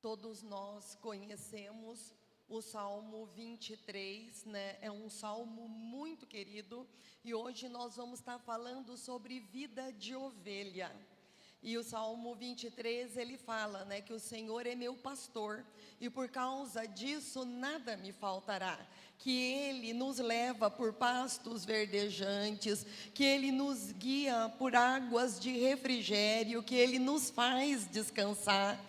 Todos nós conhecemos o Salmo 23, né? É um salmo muito querido e hoje nós vamos estar falando sobre vida de ovelha. E o Salmo 23, ele fala, né, que o Senhor é meu pastor e por causa disso nada me faltará. Que Ele nos leva por pastos verdejantes, que Ele nos guia por águas de refrigério, que Ele nos faz descansar,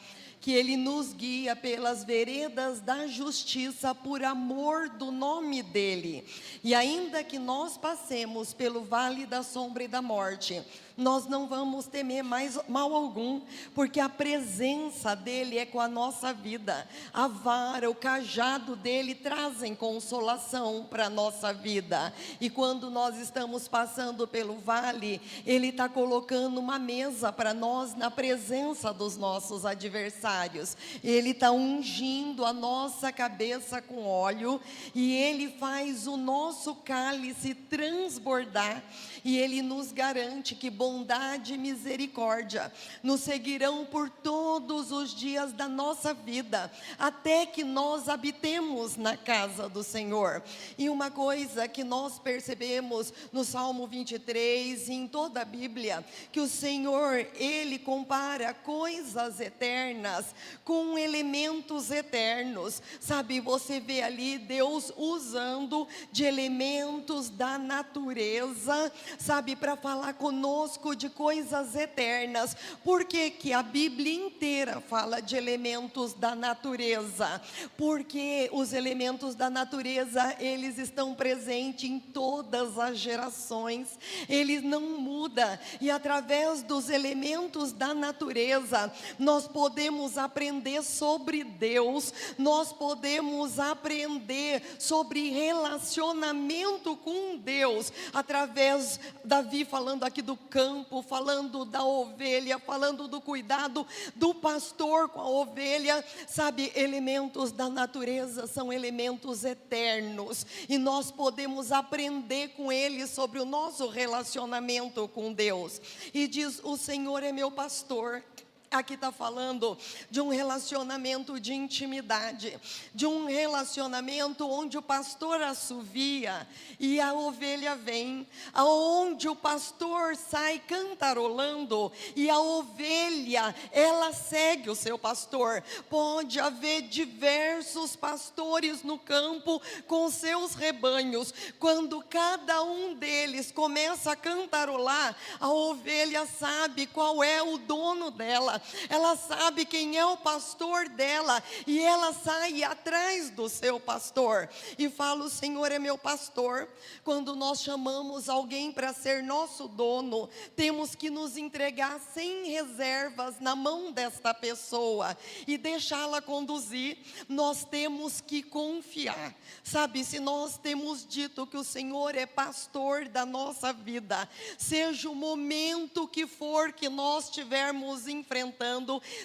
que Ele nos guia pelas veredas da justiça por amor do nome dEle. E ainda que nós passemos pelo vale da sombra e da morte, nós não vamos temer mais mal algum, porque a presença dEle é com a nossa vida. A vara, o cajado dEle trazem consolação para a nossa vida. E quando nós estamos passando pelo vale, Ele está colocando uma mesa para nós na presença dos nossos adversários. Ele está ungindo a nossa cabeça com óleo e Ele faz o nosso cálice transbordar. E Ele nos garante que bondade e misericórdia nos seguirão por todos os dias da nossa vida, até que nós habitemos na casa do Senhor. E uma coisa que nós percebemos no Salmo 23 e em toda a Bíblia, que o Senhor, Ele compara coisas eternas com elementos eternos. Sabe, você vê ali Deus usando de elementos da natureza, sabe, para falar conosco de coisas eternas. Por que que a Bíblia inteira fala de elementos da natureza? Porque os elementos da natureza, eles estão presentes em todas as gerações, eles não mudam, e através dos elementos da natureza, nós podemos aprender sobre Deus, nós podemos aprender sobre relacionamento com Deus, através Davi falando aqui do campo, falando da ovelha, falando do cuidado do pastor com a ovelha. Sabe, elementos da natureza são elementos eternos e nós podemos aprender com eles sobre o nosso relacionamento com Deus. E diz: o Senhor é meu pastor. Aqui está falando de um relacionamento de intimidade, de um relacionamento onde o pastor assovia e a ovelha vem, aonde o pastor sai cantarolando e a ovelha, ela segue o seu pastor. Pode haver diversos pastores no campo com seus rebanhos, quando cada um deles começa a cantarolar, a ovelha sabe qual é o dono dela, ela sabe quem é o pastor dela e ela sai atrás do seu pastor e fala: o Senhor é meu pastor. Quando nós chamamos alguém para ser nosso dono, temos que nos entregar sem reservas na mão desta pessoa e deixá-la conduzir. Nós temos que confiar, sabe? Se nós temos dito que o Senhor é pastor da nossa vida, seja o momento que for que nós estivermos enfrentando,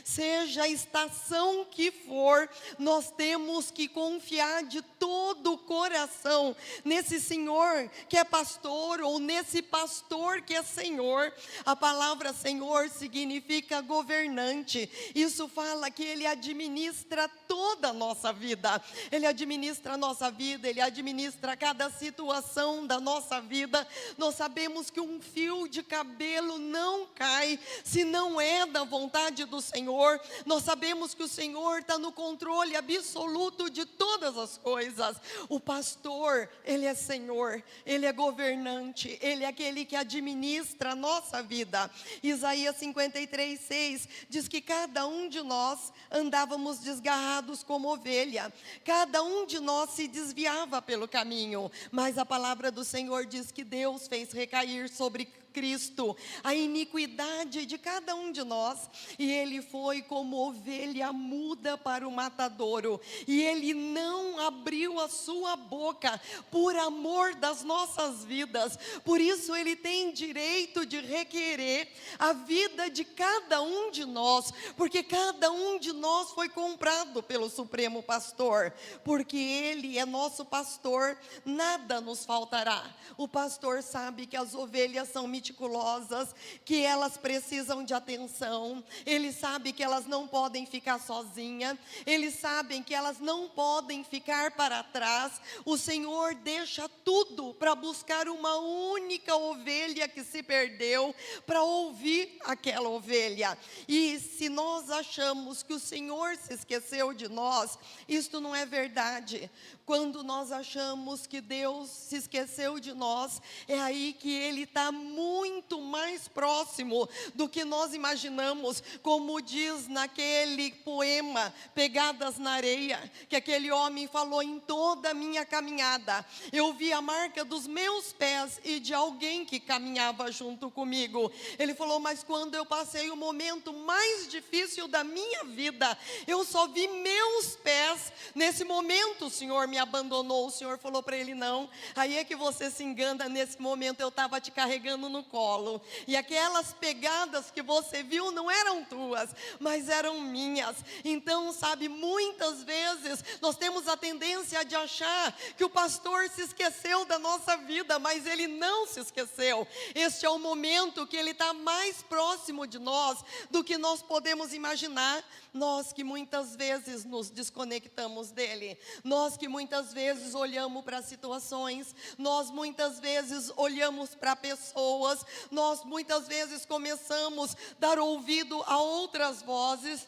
seja a estação que for, nós temos que confiar de todo o coração nesse Senhor que é pastor, ou nesse pastor que é Senhor. A palavra Senhor significa governante. Isso fala que Ele administra toda a nossa vida. Ele administra a nossa vida, Ele administra cada situação da nossa vida. Nós sabemos que um fio de cabelo não cai se não é da vontade do Senhor. Nós sabemos que o Senhor está no controle absoluto de todas as coisas. O pastor, Ele é Senhor, Ele é governante, Ele é aquele que administra a nossa vida. Isaías 53:6 diz que cada um de nós andávamos desgarrados como ovelha, cada um de nós se desviava pelo caminho, mas a palavra do Senhor diz que Deus fez recair sobre Cristo a iniquidade de cada um de nós, e Ele foi como ovelha muda para o matadouro, e Ele não abriu a sua boca por amor das nossas vidas. Por isso Ele tem direito de requerer a vida de cada um de nós, porque cada um de nós foi comprado pelo Supremo Pastor. Porque Ele é nosso pastor, nada nos faltará. O pastor sabe que as ovelhas são meticulosas, que elas precisam de atenção. Ele sabe que elas não podem ficar sozinhas. Eles sabem que elas não podem ficar para trás. O Senhor deixa tudo para buscar uma única ovelha que se perdeu, para ouvir aquela ovelha. E se nós achamos que o Senhor se esqueceu de nós, isto não é verdade. Quando nós achamos que Deus se esqueceu de nós, é aí que Ele está muito mais próximo do que nós imaginamos, como diz naquele poema, Pegadas na Areia, que aquele homem falou: em toda a minha caminhada, eu vi a marca dos meus pés e de alguém que caminhava junto comigo. Ele falou: mas quando eu passei o momento mais difícil da minha vida, eu só vi meus pés. Nesse momento o Senhor me abandonou. O Senhor falou para ele: não, aí é que você se engana, nesse momento eu estava te carregando no colo, e aquelas pegadas que você viu não eram tuas, mas eram minhas. Então, sabe, muitas vezes nós temos a tendência de achar que o pastor se esqueceu da nossa vida, mas ele não se esqueceu. Este é o momento que ele está mais próximo de nós do que nós podemos imaginar. Nós que muitas vezes nos desconectamos dele, nós que muitas vezes olhamos para situações, nós muitas vezes olhamos para pessoas, nós muitas vezes começamos a dar ouvido a outras vozes,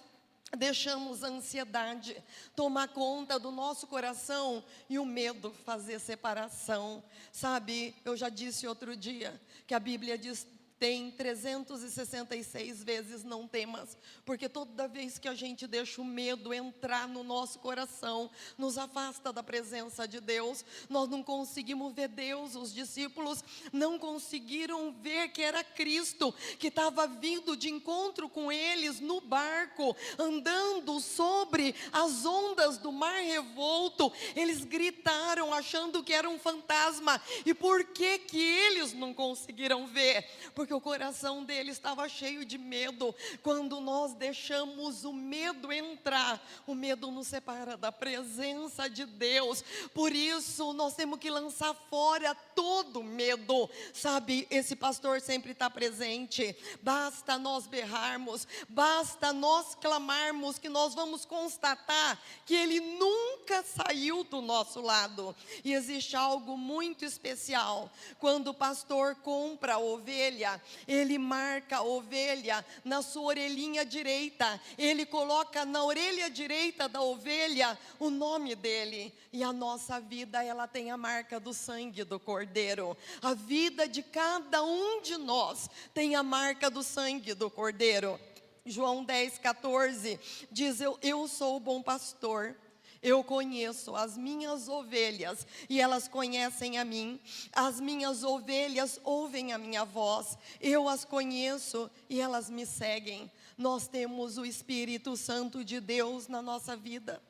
deixamos a ansiedade tomar conta do nosso coração e o medo fazer separação. Sabe, eu já disse outro dia que a Bíblia diz: tem 366 vezes não temas, porque toda vez que a gente deixa o medo entrar no nosso coração, nos afasta da presença de Deus. Nós não conseguimos ver Deus. Os discípulos não conseguiram ver que era Cristo que estava vindo de encontro com eles no barco, andando sobre as ondas do mar revolto. Eles gritaram achando que era um fantasma. E por que que eles não conseguiram ver? Porque o coração dele estava cheio de medo. Quando nós deixamos o medo entrar, o medo nos separa da presença de Deus. Por isso nós temos que lançar fora todo medo. Sabe, esse pastor sempre está presente. Basta nós berrarmos, basta nós clamarmos, que nós vamos constatar que ele nunca saiu do nosso lado. E existe algo muito especial: quando o pastor compra a ovelha, ele marca a ovelha na sua orelhinha direita. Ele coloca na orelha direita da ovelha o nome dele. E a nossa vida, ela tem a marca do sangue do Cordeiro. A vida de cada um de nós tem a marca do sangue do Cordeiro. João 10,14 diz: eu sou o bom pastor. Eu conheço as minhas ovelhas e elas conhecem a mim. As minhas ovelhas ouvem a minha voz. Eu as conheço e elas me seguem. Nós temos o Espírito Santo de Deus na nossa vida.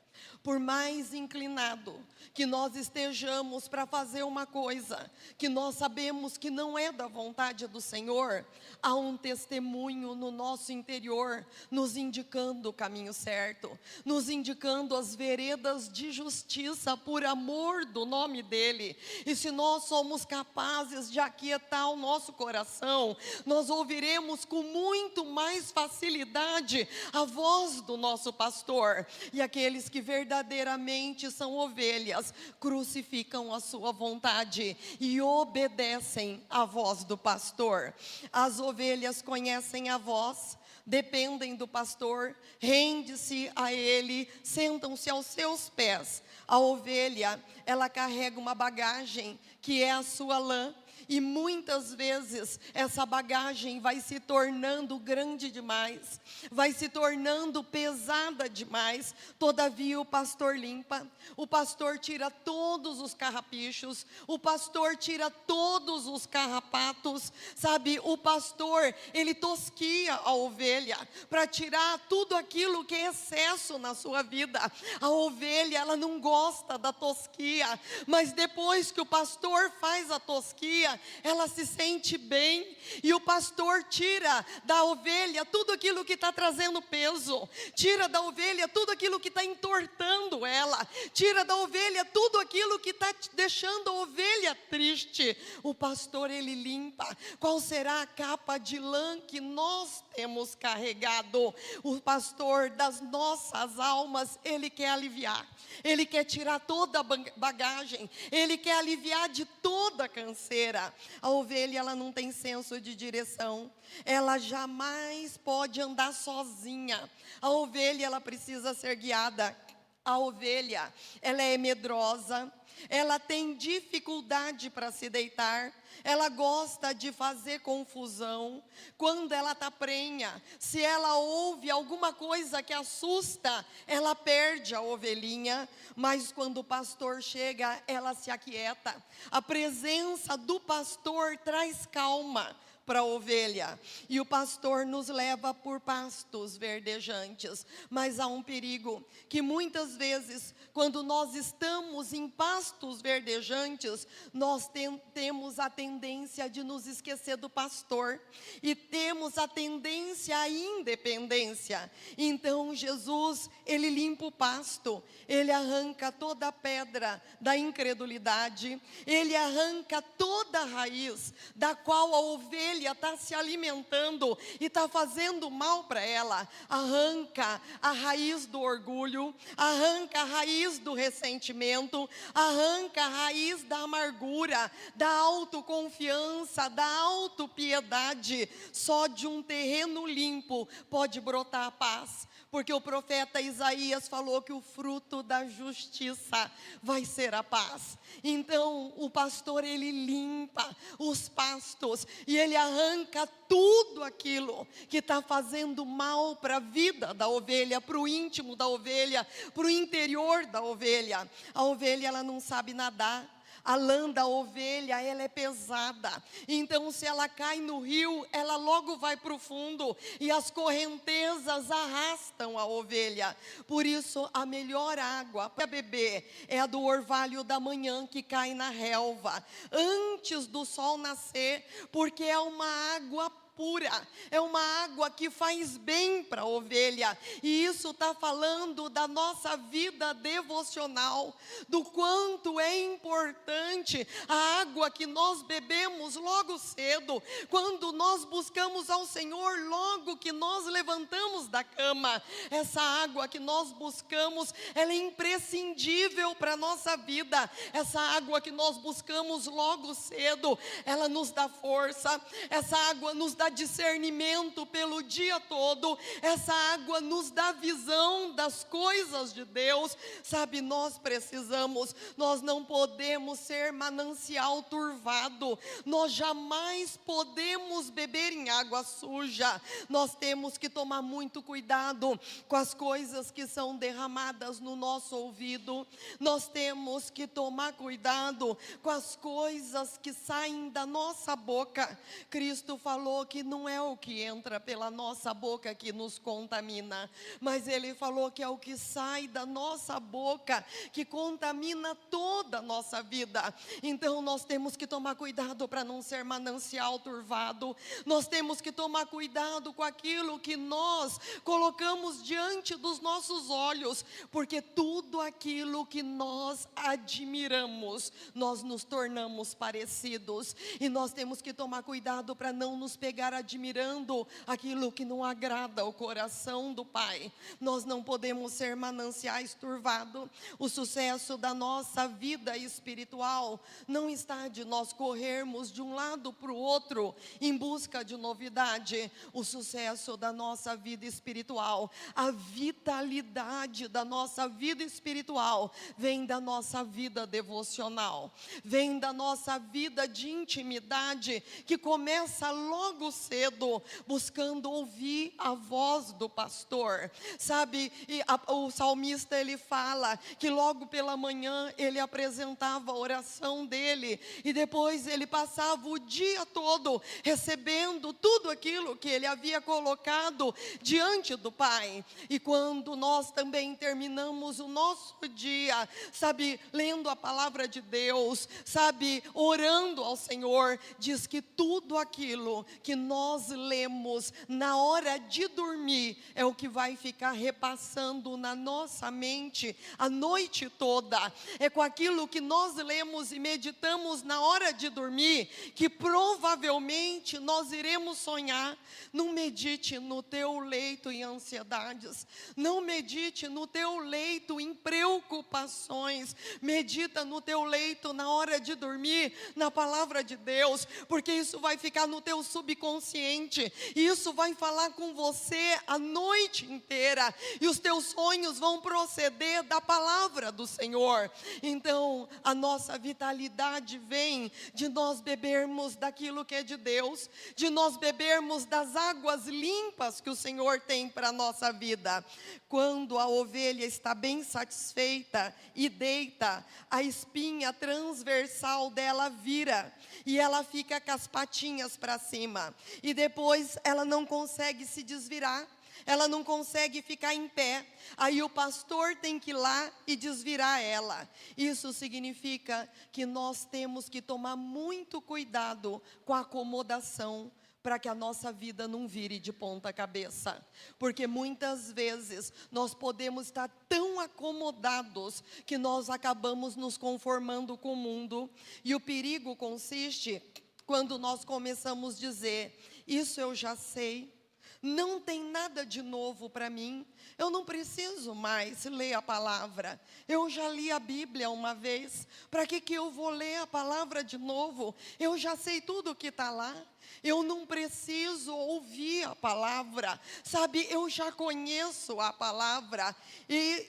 Por mais inclinado que nós estejamos para fazer uma coisa que nós sabemos que não é da vontade do Senhor, há um testemunho no nosso interior nos indicando o caminho certo, nos indicando as veredas de justiça por amor do nome dEle. E se nós somos capazes de aquietar o nosso coração, nós ouviremos com muito mais facilidade a voz do nosso pastor. E aqueles que verdadeiramente são ovelhas crucificam a sua vontade e obedecem à voz do pastor. As ovelhas conhecem a voz, dependem do pastor, rende-se a ele, sentam-se aos seus pés. A ovelha, ela carrega uma bagagem que é a sua lã. E muitas vezes essa bagagem vai se tornando grande demais, vai se tornando pesada demais. Todavia o pastor limpa, o pastor tira todos os carrapichos, o pastor tira todos os carrapatos. Sabe, o pastor, ele tosquia a ovelha para tirar tudo aquilo que é excesso na sua vida. A ovelha, ela não gosta da tosquia, mas depois que o pastor faz a tosquia, ovelha, ela se sente bem, e o pastor tira da ovelha tudo aquilo que está trazendo peso, tira da ovelha tudo aquilo que está entortando ela, tira da ovelha tudo aquilo que está deixando a ovelha triste. O pastor, ele limpa. Qual será a capa de lã que nós temos carregado? O pastor das nossas almas, ele quer aliviar, ele quer tirar toda a bagagem, ele quer aliviar de toda a canseira. A ovelha, ela não tem senso de direção, ela jamais pode andar sozinha. A ovelha, ela precisa ser guiada. A ovelha, ela é medrosa, ela tem dificuldade para se deitar, ela gosta de fazer confusão. Quando ela está prenha, se ela ouve alguma coisa que assusta, ela perde a ovelhinha. Mas quando o pastor chega, ela se aquieta. A presença do pastor traz calma para a ovelha, e o pastor nos leva por pastos verdejantes. Mas há um perigo, que muitas vezes, quando nós estamos em pastos verdejantes, nós temos a tendência de nos esquecer do pastor, e temos a tendência à independência. Então Jesus, ele limpa o pasto, ele arranca toda a pedra da incredulidade, ele arranca toda a raiz da qual a ovelha está se alimentando e está fazendo mal para ela. Arranca a raiz do orgulho, arranca a raiz do ressentimento, arranca a raiz da amargura, da autoconfiança, da autopiedade. Só de um terreno limpo pode brotar a paz, porque o profeta Isaías falou que o fruto da justiça vai ser a paz. Então o pastor, ele limpa os pastos, e ele arranca tudo aquilo que está fazendo mal para a vida da ovelha, para o íntimo da ovelha, para o interior da ovelha. A ovelha, ela não sabe nadar. A lã da ovelha, ela é pesada, então se ela cai no rio, ela logo vai para o fundo, e as correntezas arrastam a ovelha. Por isso, a melhor água para beber é a do orvalho da manhã, que cai na relva, antes do sol nascer, porque é uma água pura, é uma água que faz bem para a ovelha. E isso está falando da nossa vida devocional, do quanto é importante a água que nós bebemos logo cedo, quando nós buscamos ao Senhor, logo que nós levantamos da cama. Essa água que nós buscamos, ela é imprescindível para a nossa vida. Essa água que nós buscamos logo cedo, ela nos dá força, essa água nos dá discernimento pelo dia todo, essa água nos dá visão das coisas de Deus. Sabe, nós precisamos, nós não podemos ser manancial turvado, nós jamais podemos beber em água suja. Nós temos que tomar muito cuidado com as coisas que são derramadas no nosso ouvido, nós temos que tomar cuidado com as coisas que saem da nossa boca. Cristo falou que não é o que entra pela nossa boca que nos contamina, mas Ele falou que é o que sai da nossa boca que contamina toda a nossa vida. Então nós temos que tomar cuidado para não ser manancial turvado, nós temos que tomar cuidado com aquilo que nós colocamos diante dos nossos olhos, porque tudo aquilo que nós admiramos, nós nos tornamos parecidos, e nós temos que tomar cuidado para não nos pegar admirando aquilo que não agrada ao coração do Pai. Nós não podemos ser mananciais turvados. O sucesso da nossa vida espiritual não está de nós corrermos de um lado para o outro em busca de novidade. O sucesso da nossa vida espiritual, a vitalidade da nossa vida espiritual, vem da nossa vida devocional, vem da nossa vida de intimidade, que começa logo cedo, buscando ouvir a voz do pastor, sabe? E o salmista, ele fala que logo pela manhã ele apresentava a oração dele, e depois ele passava o dia todo recebendo tudo aquilo que ele havia colocado diante do Pai. E quando nós também terminamos o nosso dia, sabe, lendo a palavra de Deus, sabe, orando ao Senhor, diz que tudo aquilo que nós lemos na hora de dormir é o que vai ficar repassando na nossa mente a noite toda. É com aquilo que nós lemos e meditamos na hora de dormir que provavelmente nós iremos sonhar. Não medite no teu leito em ansiedades, não medite no teu leito em preocupações, medita no teu leito na hora de dormir, na palavra de Deus, porque isso vai ficar no teu subconsciente, e isso vai falar com você a noite inteira, e os teus sonhos vão proceder da palavra do Senhor. Então, a nossa vitalidade vem de nós bebermos daquilo que é de Deus, de nós bebermos das águas limpas que o Senhor tem para a nossa vida. Quando a ovelha está bem satisfeita e deita, a espinha transversal dela vira, e ela fica com as patinhas para cima, e depois ela não consegue se desvirar, ela não consegue ficar em pé. Aí o pastor tem que ir lá e desvirar ela. Isso significa que nós temos que tomar muito cuidado com a acomodação, para que a nossa vida não vire de ponta cabeça, porque muitas vezes nós podemos estar tão acomodados que nós acabamos nos conformando com o mundo, e o perigo consiste quando nós começamos a dizer: isso eu já sei, não tem nada de novo para mim, eu não preciso mais ler a palavra, eu já li a Bíblia uma vez, para que eu vou ler a palavra de novo? Eu já sei tudo o que está lá, eu não preciso ouvir a palavra, sabe, eu já conheço a palavra. E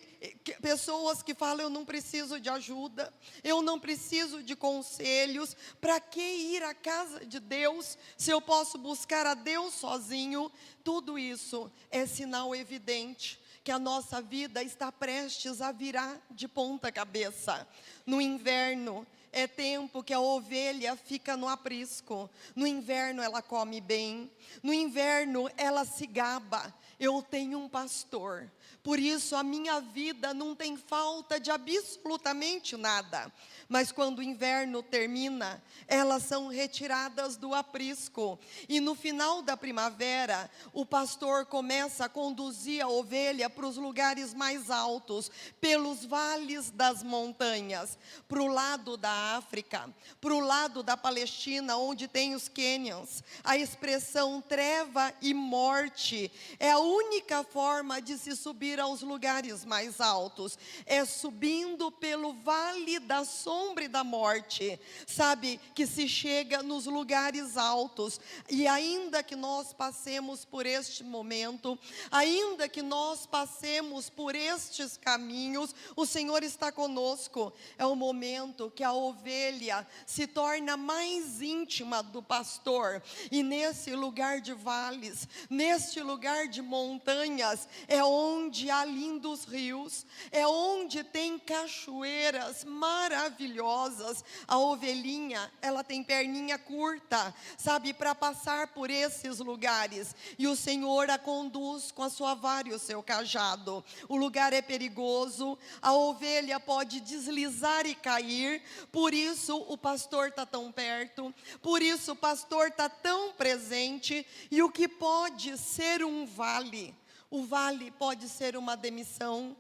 pessoas que falam: eu não preciso de ajuda, eu não preciso de conselhos, para que ir à casa de Deus, se eu posso buscar a Deus sozinho? Tudo isso é sinal evidente que a nossa vida está prestes a virar de ponta cabeça. No inverno, é tempo que a ovelha fica no aprisco. No inverno ela come bem, no inverno ela se gaba: eu tenho um pastor, por isso a minha vida não tem falta de absolutamente nada. Mas quando o inverno termina, elas são retiradas do aprisco, e no final da primavera, o pastor começa a conduzir a ovelha para os lugares mais altos, pelos vales das montanhas, para o lado da África, para o lado da Palestina, onde tem os cânions. A expressão treva e morte é a única forma de se subir aos lugares mais altos, é subindo pelo vale da sombra e da morte, sabe, que se chega nos lugares altos. E ainda que nós passemos por este momento, ainda que nós passemos por estes caminhos, o Senhor está conosco. É o momento que a ovelha se torna mais íntima do pastor, e nesse lugar de vales, neste lugar de montanhas, é onde há lindos rios, é onde tem cachoeiras maravilhosas. A ovelhinha, ela tem perninha curta, sabe, para passar por esses lugares, e o Senhor a conduz com a sua vara e o seu cajado. O lugar é perigoso, a ovelha pode deslizar e cair, por isso o pastor está tão perto, por isso o pastor está tão presente. E o que pode ser um vale? O vale pode ser uma demissão,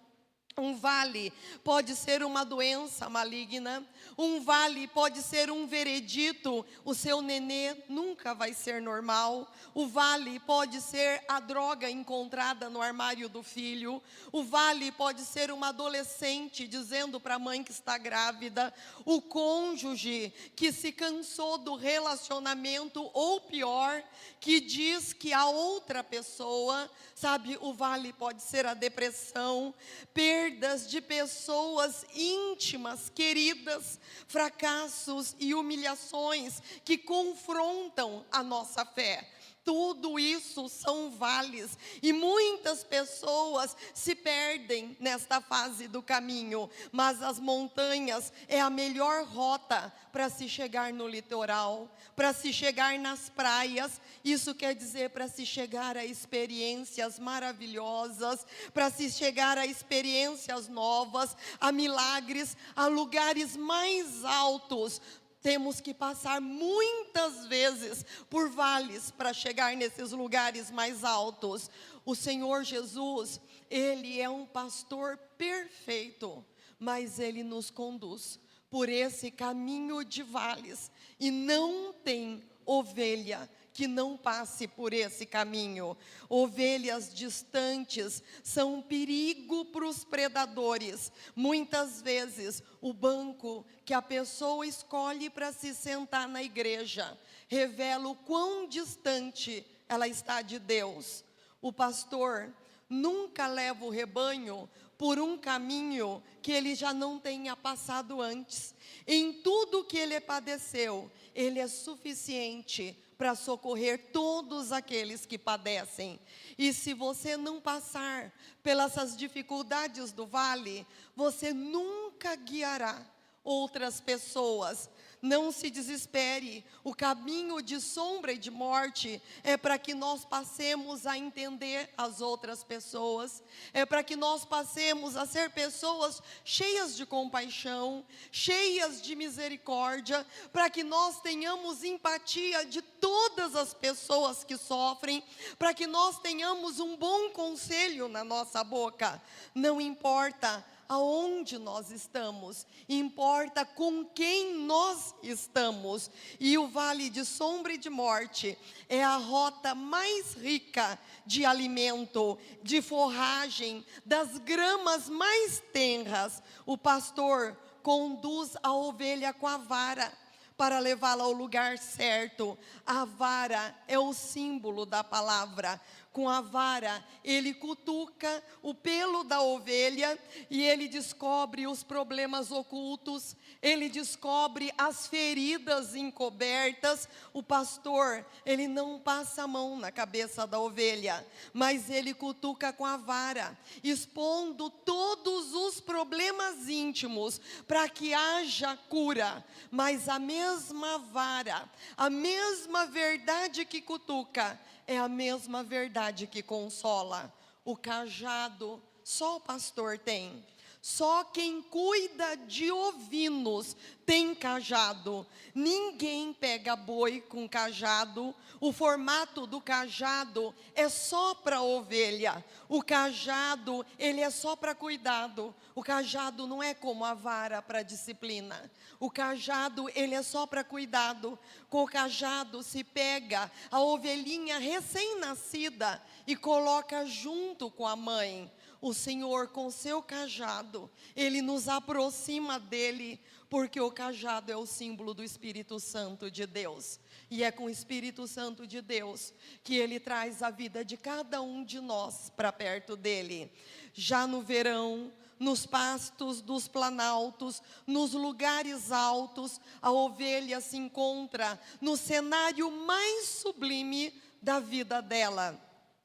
um vale pode ser uma doença maligna, um vale pode ser um veredito: o seu nenê nunca vai ser normal. O vale pode ser a droga encontrada no armário do filho. O vale pode ser uma adolescente dizendo para a mãe que está grávida. O cônjuge que se cansou do relacionamento, ou pior, que diz que a outra pessoa, sabe, o vale pode ser a depressão, perdas de pessoas íntimas, queridas, fracassos e humilhações que confrontam a nossa fé. Tudo isso são vales, e muitas pessoas se perdem nesta fase do caminho, mas as montanhas é a melhor rota para se chegar no litoral, para se chegar nas praias. Isso quer dizer para se chegar a experiências maravilhosas, para se chegar a experiências novas, a milagres, a lugares mais altos. Temos que passar muitas vezes por vales para chegar nesses lugares mais altos. O Senhor Jesus, Ele é um pastor perfeito, mas Ele nos conduz por esse caminho de vales. E não tem ovelha que não passe por esse caminho. Ovelhas distantes são um perigo para os predadores. Muitas vezes, o banco que a pessoa escolhe para se sentar na igreja revela o quão distante ela está de Deus. O pastor nunca leva o rebanho por um caminho que ele já não tenha passado antes. Em tudo que ele padeceu, ele é suficiente para socorrer todos aqueles que padecem. E se você não passar pelas dificuldades do vale, você nunca guiará outras pessoas. Não se desespere, o caminho de sombra e de morte é para que nós passemos a entender as outras pessoas, é para que nós passemos a ser pessoas cheias de compaixão, cheias de misericórdia, para que nós tenhamos empatia de todas as pessoas que sofrem, para que nós tenhamos um bom conselho na nossa boca. Não importa aonde nós estamos, importa com quem nós estamos. E o vale de sombra e de morte é a rota mais rica de alimento, de forragem, das gramas mais tenras. O pastor conduz a ovelha com a vara para levá-la ao lugar certo. A vara é o símbolo da palavra. Com a vara, ele cutuca o pelo da ovelha e ele descobre os problemas ocultos, ele descobre as feridas encobertas. O pastor, ele não passa a mão na cabeça da ovelha, mas ele cutuca com a vara, expondo todos os problemas íntimos para que haja cura. Mas a mesma vara, a mesma verdade que cutuca, é a mesma verdade que consola. O cajado só o pastor tem. Só quem cuida de ovinos tem cajado. Ninguém pega boi com cajado. O formato do cajado é só para ovelha. O cajado, ele é só para cuidado. O cajado não é como a vara para disciplina. O cajado, ele é só para cuidado. Com o cajado se pega a ovelhinha recém-nascida e coloca junto com a mãe. O Senhor, com seu cajado, Ele nos aproxima dEle, porque o cajado é o símbolo do Espírito Santo de Deus. E é com o Espírito Santo de Deus que Ele traz a vida de cada um de nós para perto dEle. Já no verão, nos pastos dos planaltos, nos lugares altos, a ovelha se encontra no cenário mais sublime da vida dela.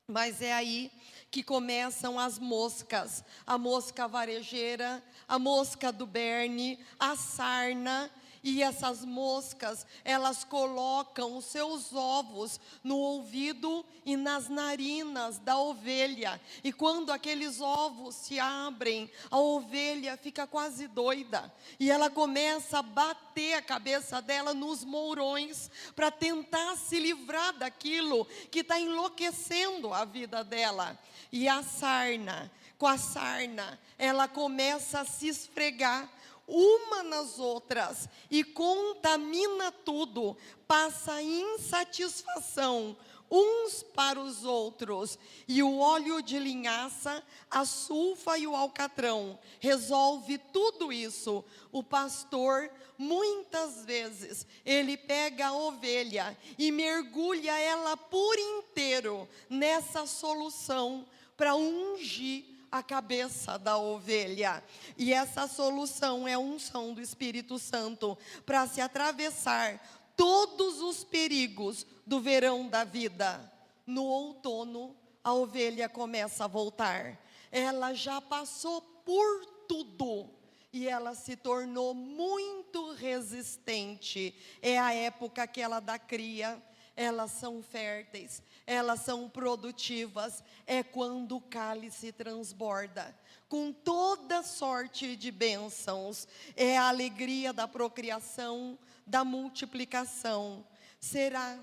Mas é aí que começam as moscas, a mosca varejeira, a mosca do berne, a sarna. E essas moscas, elas colocam os seus ovos no ouvido e nas narinas da ovelha. E quando aqueles ovos se abrem, a ovelha fica quase doida. E ela começa a bater a cabeça dela nos mourões, para tentar se livrar daquilo que está enlouquecendo a vida dela. E a sarna, com a sarna, ela começa a se esfregar uma nas outras e contamina tudo, passa insatisfação uns para os outros. E o óleo de linhaça, a sulfa e o alcatrão resolve tudo isso. O pastor, muitas vezes, ele pega a ovelha e mergulha ela por inteiro nessa solução para ungir a cabeça da ovelha. E essa solução é a unção do Espírito Santo para se atravessar todos os perigos do verão da vida. no outono, a ovelha começa a voltar. Ela já passou por tudo e ela se tornou muito resistente. É a época que ela dá cria, elas são férteis, elas são produtivas. É quando o cálice transborda com toda sorte de bênçãos. É a alegria da procriação, da multiplicação. Será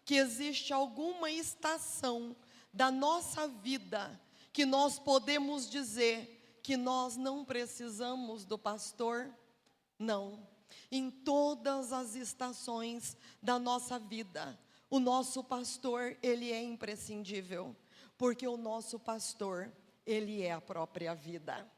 que existe alguma estação da nossa vida que nós podemos dizer que nós não precisamos do pastor? Não. Em todas as estações da nossa vida, o nosso pastor, ele é imprescindível, porque o nosso pastor, ele é a própria vida.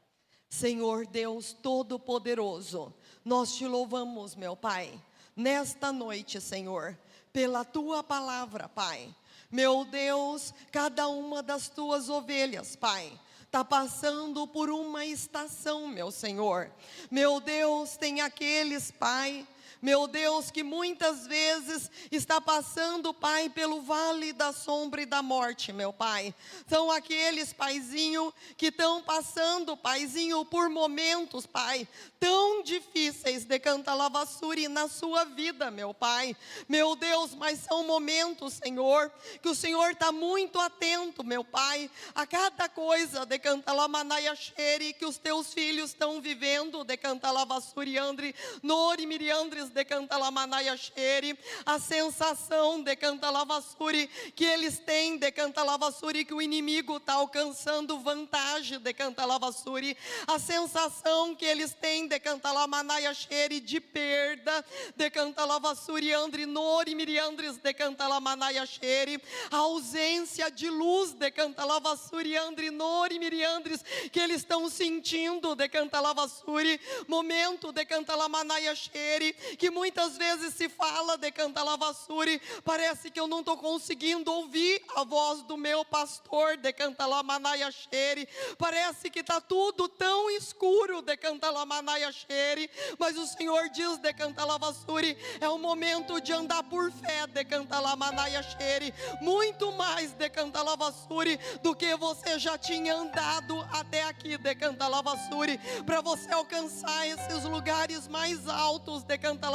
Senhor Deus Todo-Poderoso, nós te louvamos, meu Pai, nesta noite, Senhor, pela tua palavra, Pai. Meu Deus, cada uma das tuas ovelhas, Pai, está passando por uma estação, meu Senhor. Meu Deus, tem aqueles, Pai, meu Deus, que muitas vezes está passando, Pai, pelo vale da sombra e da morte, meu Pai. São aqueles, Paizinho, que estão passando, Paizinho, por momentos, Pai, tão difíceis de cantalavassuri na sua vida, meu Pai. Meu Deus, mas são momentos, Senhor, que o Senhor está muito atento, meu Pai, a cada coisa de cantalamanaiaxere que os teus filhos estão vivendo, de cantalavassuri andri, nori miriandres de cantalamanaiaxere, a sensação de cantalavassuri que eles têm de cantalaavassuri, que o inimigo está alcançando vantagem de cantalavassuri, a sensação que eles têm de cantalamanaiaxere de perda, de cantalavassuri andri nori miriandres de cantalamanaiaxere, a ausência de luz de cantalavassuri andri nori miriandres que eles estão sentindo de cantalavassuri, momento de cantalamanaiaxere, que muitas vezes se fala de cantalavassuri, parece que eu não estou conseguindo ouvir a voz do meu pastor de cantalamanaiaxere, parece que está tudo tão escuro de cantalamanaiaxere, mas o Senhor diz de cantalavassuri, é o momento de andar por fé de cantalamanaiaxere, muito mais de cantalavassuri do que você já tinha andado até aqui de cantalavassuri, para você alcançar esses lugares mais altos de cantalavassuri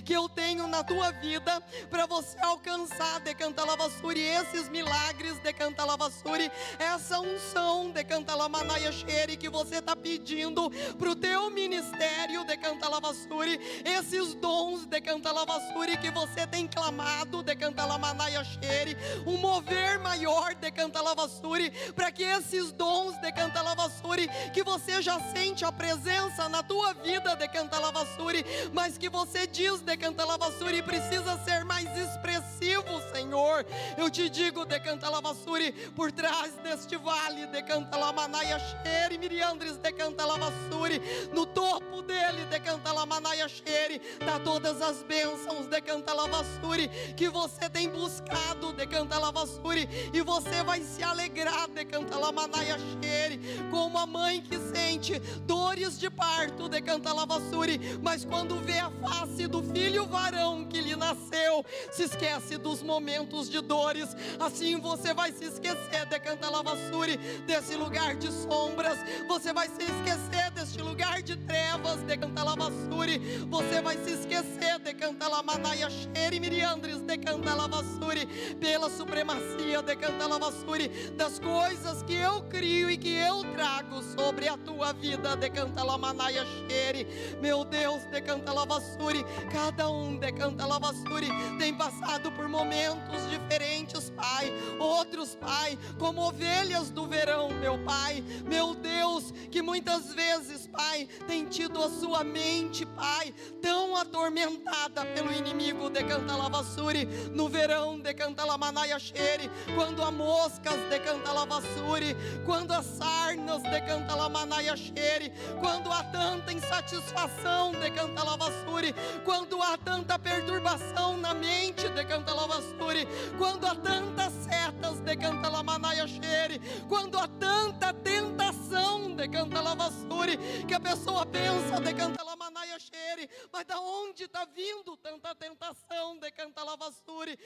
que eu tenho na tua vida, para você alcançar de cantalavassuri esses milagres de cantalavassuri, essa unção de cantalamanaiaxere que você está pedindo para o teu ministério de cantalavassuri, esses dons de cantalavassuri que você tem clamado de cantalamanaiaxere, um mover maior de cantalavassuri, para que esses dons de cantalavassuri que você já sente a presença na tua vida de cantalavassuri, mas que você diz de cantalavassuri precisa ser mais expressivo, Senhor. Eu te digo de cantalavassuri, por trás deste vale de cantalamanaiaxere, miriandres de cantalavassuri, no topo dele de cantalamanaiaxere, tá todas as bênçãos de cantalavassuri que você tem buscado de cantalavassuri, e você vai se alegrar de cantalamanaiaxere, como a mãe que sente dores de parto de cantalavassuri, mas quando vê a face do filho varão que lhe nasceu, se esquece dos momentos de dores. Assim você vai se esquecer de cantalavassuri, desse lugar de sombras, você vai se esquecer deste lugar de trevas de cantalavassuri, você vai se esquecer de cantalamanaiaxere miriandres de cantalavassuri, pela supremacia de cantalavassuri, das coisas que eu crio e que eu trago sobre a tua vida de cantalamanaiaxere. Meu Deus, de cantalaavassuri, cada um de cantalaavassuri tem passado por momentos diferentes, Pai. Outros, Pai, como ovelhas do verão, meu Pai. Meu Deus, que muitas vezes, Pai, tem tido a sua mente, Pai, tão atormentada pelo inimigo de cantalaavassuri, no verão de cantalamanaiaxere, quando há moscas de cantalaavassuri, quando há sarnas de cantalamanaiaxere, quando há tanta insatisfação de cantalaavassuri, quando há tanta perturbação na mente de cantalaavassuri, quando há tantas setas de cantalamanaiaxere, quando há tanta tentação de cantalaavassuri, que a pessoa pensa de cantalamanaiaxere, Mas da onde está vindo tanta tentação, decanta lavassuri?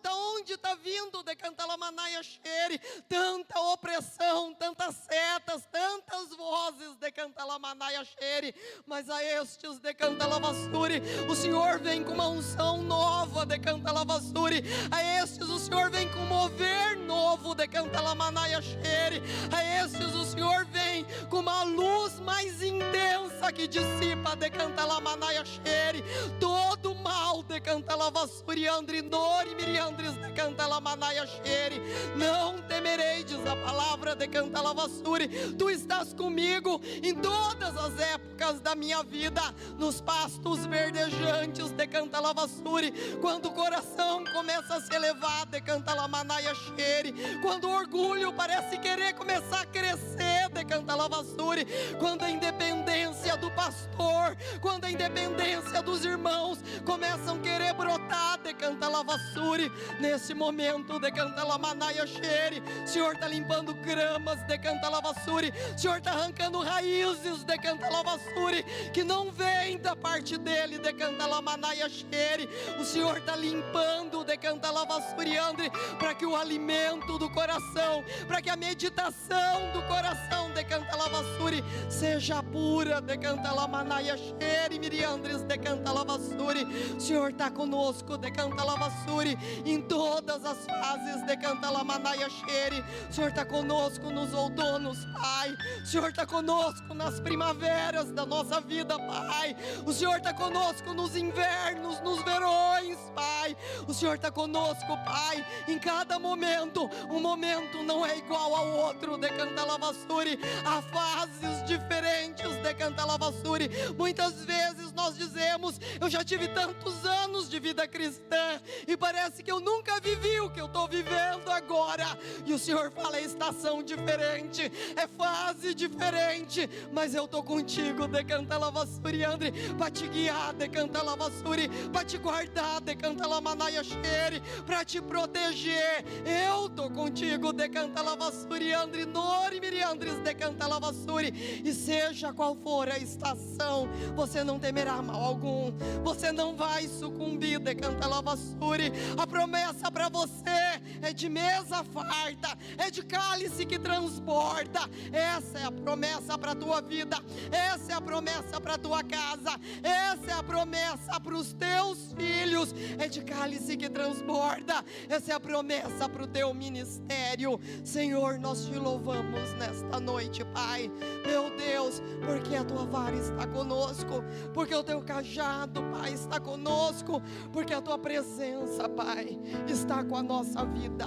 Da onde está vindo, decanta lamanaia xere? Tanta opressão, tantas setas, tantas vozes, decanta lamanaia xere. Mas a estes, decanta lavassuri, o Senhor vem com uma unção nova, decanta lavassuri. A estes o Senhor vem com mover novo, decanta lamanaia xere. A estes o Senhor vem com uma luz mais intensa que dissipa, decanta lamanaia xere, todo mal, decanta lavassuri, andri nori miriandris, decanta lamanaia xere. Não temerei, diz a palavra, decanta lavassuri. Tu estás comigo em todas as épocas da minha vida, nos pastos verdejantes, decanta lavassuri. Quando o coração começa a se elevar, decanta lamanaia xere. Quando o orgulho parece querer começar a crescer, decanta lavassuri. Quando a independência do pastor, quando a independência dos irmãos começam a querer brotar, decanta lavassuri. Nesse momento, decanta lamanaia xere, o Senhor está limpando gramas, decanta lavassuri. O Senhor está arrancando raízes, decanta lavassuri, que não vem da parte dele, decanta lamanaia xere. O Senhor está limpando, decanta lavassuri, André, para que o alimento do coração, para que a meditação do coração, decanta lavassuri, seja pura, decanta lamanaia xere, miriandres, decanta lavassuri. O Senhor está conosco, decanta lavassuri, em todas as fases, decanta lamanaia xere. O Senhor está conosco nos outonos, Pai. O Senhor está conosco nas primaveras da nossa vida, Pai. O Senhor está conosco nos invernos, nos verões, Pai. O Senhor está conosco, Pai, em cada momento. Um momento não é igual ao outro, decanta lavassuri. Há fases diferentes, decanta lavassuri. Muitas vezes nós dizemos: eu já tive tantos anos de vida cristã e parece que eu nunca vivi o que eu estou vivendo agora. E o Senhor fala: é estação diferente, é fase diferente, mas eu estou contigo, decanta lavassuri, André, para te guiar, decanta lavassuri, para te guardar, decanta lamanaia xere, para te proteger. Eu estou contigo, decanta lavassuri, André, nori miriandres, decanta lavassuri. E seja qual for a estação, você não temerá mal algum, você não vai sucumbir, decanta lavassuri. A promessa para você é de mesa farta, é de cálice que transborda. Essa é a promessa para a tua vida, essa é a promessa para a tua casa, essa é a promessa para os teus filhos, é de cálice que transborda. Essa é a promessa para o teu ministério. Senhor, nós te louvamos nesta noite, Pai, meu Deus, porque a tua vara está conosco, porque o teu cajado, Pai, está conosco, porque a tua presença, Pai, está com a nossa vida.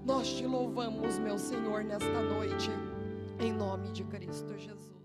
Nós te louvamos, meu Senhor, nesta noite, em nome de Cristo Jesus.